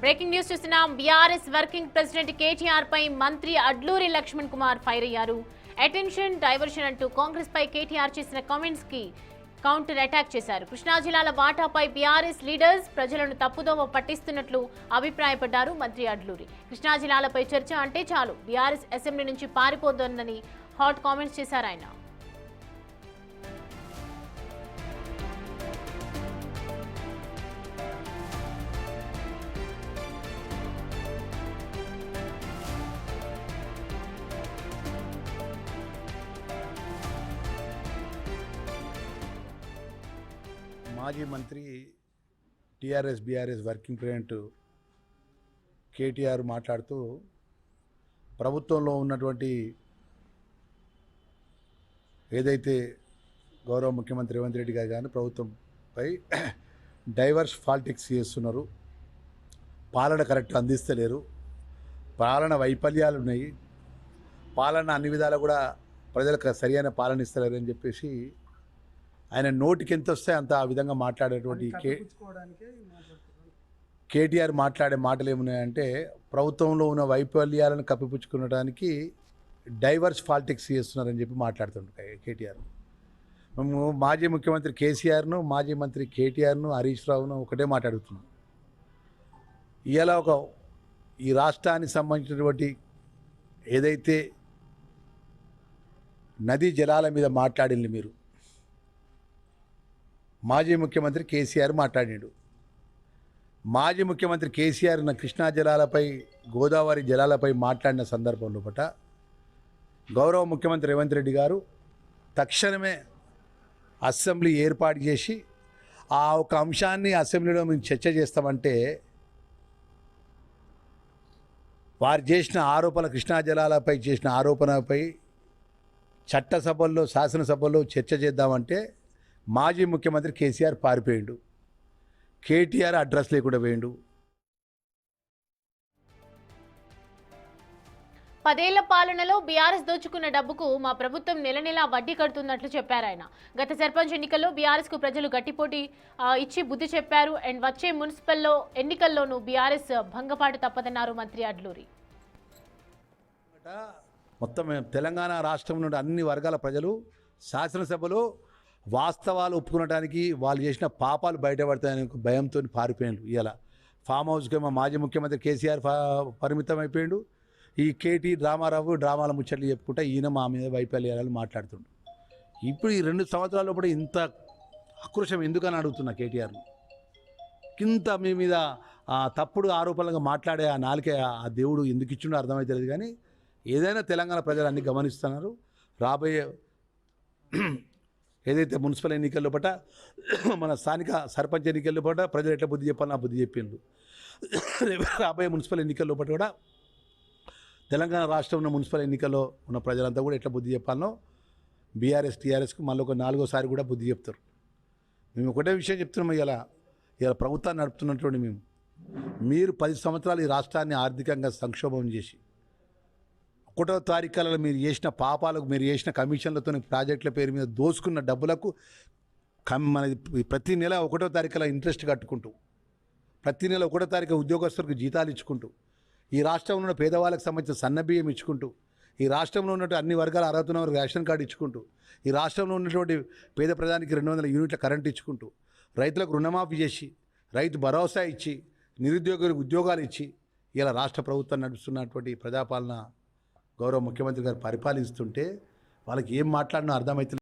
Breaking news చూస్తున్నాం. BRS working president KTR పై మంత్రి Adluri Laxman Kumar fire అయ్యారు. అటెన్షన్ డైవర్షన్ అంటూ కాంగ్రెస్ పై కేటీఆర్ చేసిన కామెంట్స్ కి కౌంటర్ అటాక్ చేశారు. కృష్ణా జిల్లాల వాటాపై బీఆర్ఎస్ లీడర్స్ ప్రజలను తప్పుదోవ పట్టిస్తున్నట్లు అభిప్రాయపడ్డారు మంత్రి అడ్లూరి. కృష్ణా జిల్లాలపై చర్చ అంటే చాలు బీఆర్ఎస్ అసెంబ్లీ నుంచి పారిపోతుందని హాట్ కామెంట్స్ చేశారు ఆయన. మాజీ మంత్రి TRS BRS working president KTR మాట్లాడుతూ ప్రభుత్వంలో ఉన్నటువంటి ఏదైతే గౌరవ ముఖ్యమంత్రి రేవంత్ రెడ్డి గారు కానీ ప్రభుత్వంపై డైవర్స్ పాలిటిక్స్ చేస్తున్నారు, పాలన కరెక్ట్ అందిస్తలేరు, పాలన వైఫల్యాలు ఉన్నాయి, పాలన అన్ని విధాలు కూడా ప్రజలకు సరైన పాలన ఇస్తలేరు అని చెప్పేసి ఆయన నోటికి ఎంత వస్తే అంత ఆ విధంగా మాట్లాడేటువంటి కేటీఆర్ మాట్లాడే మాటలు ఏమున్నాయంటే ప్రభుత్వంలో ఉన్న వైఫల్యాలను కప్పిపుచ్చుకోవడానికి డైవర్స్ పాలిటిక్స్ చేస్తున్నారని చెప్పి మాట్లాడుతుంటారు కేటీఆర్. మేము మాజీ ముఖ్యమంత్రి కేసీఆర్ను, మాజీ మంత్రి కేటీఆర్ను, హరీష్ రావును ఒకటే మాట్లాడుతున్నాం. ఇలా ఈ రాష్ట్రానికి సంబంధించినటువంటి ఏదైతే నదీ జలాల మీద మాట్లాడింది మీరు, మాజీ ముఖ్యమంత్రి కేసీఆర్ మాట్లాడాడు. మాజీ ముఖ్యమంత్రి కేసీఆర్ కృష్ణా జలాలపై, గోదావరి జలాలపై మాట్లాడిన సందర్భంలో పట గౌరవ ముఖ్యమంత్రి రేవంత్ రెడ్డి గారు తక్షణమే అసెంబ్లీ ఏర్పాటు చేసి ఆ ఒక అంశాన్ని అసెంబ్లీలో మేము చర్చ చేస్తామంటే వారు చేసిన ఆరోపణ, కృష్ణా జలాలపై చేసిన ఆరోపణపై చట్టసభల్లో, శాసనసభల్లో చర్చ చేద్దామంటే మాజీ ముఖ్యమంత్రి కేసీఆర్ పారిపోయిండు, కేటీఆర్ అడ్రస్ లేకుండా పోయిండు. 10 ఏళ్ల పాలనలో బీఆర్ఎస్ దోచుకున్న డబ్బుకు మా ప్రభుత్వం నెల వడ్డీ కడుతున్నట్లు చెప్పారు ఆయన. గత సర్పంచ్ ఎన్నికల్లో బీఆర్ఎస్ కు ప్రజలు గట్టిపోటీ ఇచ్చి బుద్ధి చెప్పారు. అండ్ వచ్చే మున్సిపల్ ఎన్నికల్లోనూ బీఆర్ఎస్ భంగపాటు తప్పదన్నారు మంత్రి అడ్లూరి. మొత్తం తెలంగాణ రాష్ట్రం నుండి అన్ని వర్గాల ప్రజలు శాసనసభలో వాస్తవాలు ఒప్పుకునడానికి, వాళ్ళు చేసిన పాపాలు బయటపడతాయని భయంతో పారిపోయాడు. ఇలా ఫామ్ హౌస్కి మా మాజీ ముఖ్యమంత్రి కేసీఆర్ పరిమితం అయిపోయాడు. ఈ కేటీ రామారావు డ్రామాల ముచ్చట్లు చెప్పుకుంటా ఈయన మా మీద వైఫల్యాలు మాట్లాడుతుండు. ఇప్పుడు ఈ 2 సంవత్సరాల్లో కూడా ఇంత ఆక్రోశం ఎందుకని అడుగుతున్నా కేటీఆర్ను. ఇంత మీ మీద తప్పుడు ఆరోపణలుగా మాట్లాడే ఆ నాలుకే ఆ దేవుడు ఎందుకు ఇచ్చిండో అర్థమైతలేదు. కానీ ఏదైనా తెలంగాణ ప్రజలు అన్ని గమనిస్తున్నారు. రాబోయే ఏదైతే మున్సిపల్ ఎన్నికల్లో పట, మన స్థానిక సర్పంచ్ ఎన్నికల్లో పట ప్రజలు ఎట్లా బుద్ధి చెప్పాలని ఆ బుద్ధి చెప్పిండు. రాబోయే మున్సిపల్ ఎన్నికల్లో పట కూడా తెలంగాణ రాష్ట్రంలో మున్సిపల్ ఎన్నికల్లో ఉన్న ప్రజలంతా కూడా ఎట్లా బుద్ధి చెప్పాలనో బీఆర్ఎస్ టీఆర్ఎస్కు మళ్ళీ ఒక 4వ సారి కూడా బుద్ధి చెప్తారు. మేము ఒకటే విషయం చెప్తున్నాము. ఇలా ప్రభుత్వాన్ని నడుపుతున్నటువంటి మీరు 10 సంవత్సరాలు ఈ రాష్ట్రాన్ని ఆర్థికంగా సంక్షోభం చేసి 1వ తారీఖులలో మీరు చేసిన పాపాలకు, మీరు చేసిన కమిషన్లతో ప్రాజెక్టుల పేరు మీద దోసుకున్న డబ్బులకు మన ప్రతి నెల 1వ తారీఖుల ఇంట్రెస్ట్ కట్టుకుంటూ, ప్రతి నెల 1వ తారీఖు ఉద్యోగస్తులకు జీతాలు ఇచ్చుకుంటూ, ఈ రాష్ట్రంలో ఉన్న పేదవాళ్ళకి సంబంధించిన సన్నబియ్యం ఇచ్చుకుంటూ, ఈ రాష్ట్రంలో ఉన్నటువంటి అన్ని వర్గాల అర్హత ఉన్న వారికి రేషన్ కార్డు ఇచ్చుకుంటూ, ఈ రాష్ట్రంలో ఉన్నటువంటి పేద ప్రజానికి 200 యూనిట్ల కరెంటు ఇచ్చుకుంటూ, రైతులకు రుణమాఫీ చేసి, రైతు భరోసా ఇచ్చి, నిరుద్యోగులకు ఉద్యోగాలు ఇచ్చి ఇలా రాష్ట్ర ప్రభుత్వం నడుస్తున్నటువంటి ప్రజాపాలన గౌరవ ముఖ్యమంత్రి గారు పరిపాలిస్తుంటే వాళ్ళకి ఏం మాట్లాడినా అర్థమవుతుంది.